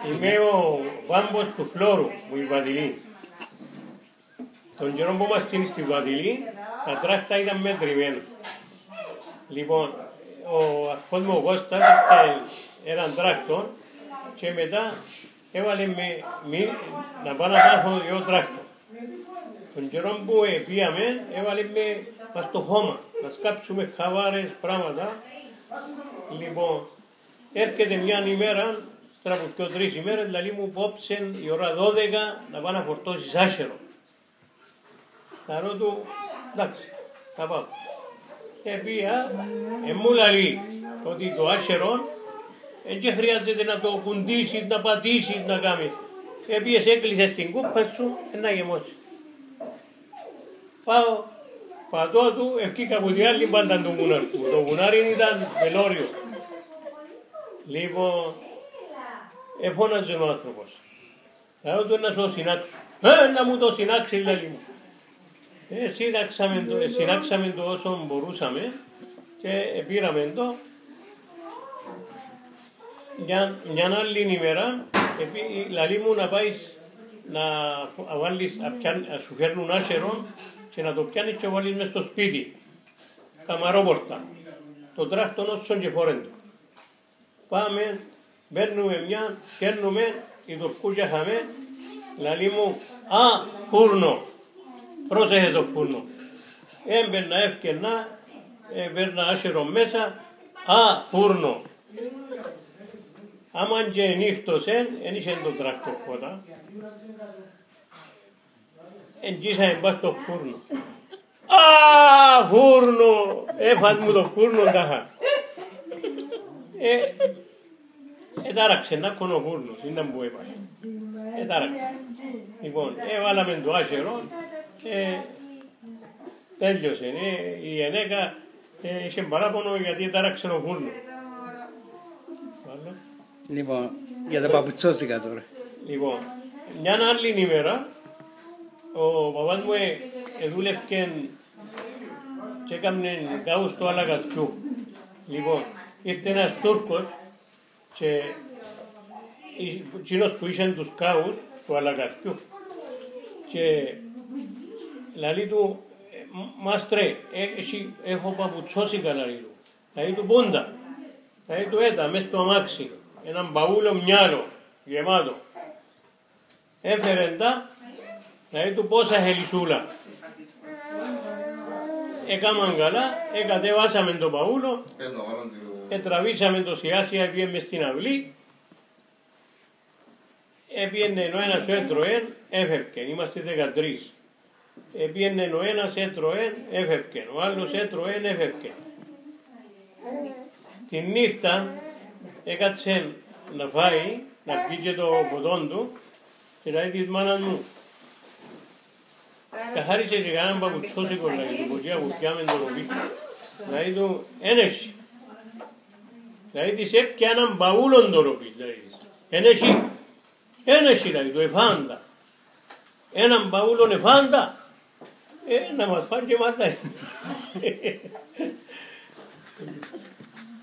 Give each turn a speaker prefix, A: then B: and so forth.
A: Είμαι ο Βάμπος του Φλόρου, που η Βαδηλή. Τον καιρό που ήμασταν στη Βαδηλή, τα τράχτα ήταν μετρημένα. Λοιπόν, ο αρφός μου ο Κώστας έναν τράκτο και μετά έβαλε να πάω να πάθω δύο τράκτο. Τον καιρό που πήγαμε, έβαλε με μας στο χώμα, να σκάψουμε χαβάρες, πράγματα. Λοιπόν, έρχεται μια ημέρα, τώρα από 2-3 ημέρες, δηλαδή μου πόψε η ώρα 12 να πάω να φορτώσεις άσερο. Θα ρωτώ, εντάξει, θα πάω. Πήγα, μου λέει ότι το άσερο δεν χρειάζεται να το κουντήσεις, να πατήσεις, να κάνεις. Πήγες, έκλεισες την κούπα σου, να γεμώσεις. Πάω, πατώ του, ευκήκα από την άλλη πάντα το βουνάρι του. Το βουνάρι ήταν βελόριο. Λοιπόν, εφώναζε ο άνθρωπος. Λέω του να σου το συνάξω. Να μου το συνάξει, λέει μου. Συνάξαμε το όσο μπορούσαμε και πήραμε το. Μια άλλη ημέρα, λέει μου να πάει να σου φέρνουν άσερο και να το πιάνεις και βάλεις μες στο σπίτι. Καμαρόπορτα. Το τράκτον όσον και φορέντο. Πάμε, παίρνουμε μια, παίρνουμε, η τορκούκια χαμε, λέει μου, φούρνο. Πρόσεχε το φούρνο. Έμπαιρνα, έφκαιρνα, παίρνα άσερο μέσα, φούρνο. Άμα και νύχτωσεν, εν είχε το τράκτο φώτα. Εγγύσαμε πας στο φούρνο. Φούρνο! Έφας μου το φούρνο τάχα. Ετάραξε να κονο φούρνος, ήταν που έπασε. Ετάραξε. Λοιπόν, έβαλαμε το άσερο, τέλειωσε. Η γυναίκα είχε παράπονο γιατί ετάραξε ο φούρνος.
B: Λοιπόν, για τα παπουτσόσικα τώρα.
A: Λοιπόν, μια άλλη ημέρα, ο παπάς μου δούλευκε και έκαμε κάπου στο Αλαγαθιού. Λοιπόν, ήρθε ένας Τούρκος και εκείνος που είχε τους κάβους του Αλαγαθιού και λέει του, μάστρε, έχω παπουτσόσικα, λέει του. Λέει του πούντα, λέει του έτα, μες στο αμάξι, έναν μπαούλο μυάλο γεμάτο. Έφερε τα, λέει του πόσα χελισούλα. Έκαναν καλά, κατεβάσαμε το παούλο, τραβήσαμε το σιγά σιγά, πήγαινε μες στην αυλή, πήγαινε ο ένας έτρωεν, έφευκε, είμαστε 13. Πήγαινε ο ένας έτρωεν, έφευκε, ο άλλος έτρωεν, έφευκε. Τη νύχτα έκατσε να φάει, να πιει και το ποτόν του και λέει της μάνας μου, καθάρισε και κανέναν παπουτσόσικο, λέει του, ποτιά που πιάμε το ροπί. Λέει του, ένεση. Λέει της, έπια έναν μπαούλον το ροπί, λέει της. Ένεση, λέει του, εφάντα. Έναν μπαούλον εφάντα. Να μας φάνε και μάτα.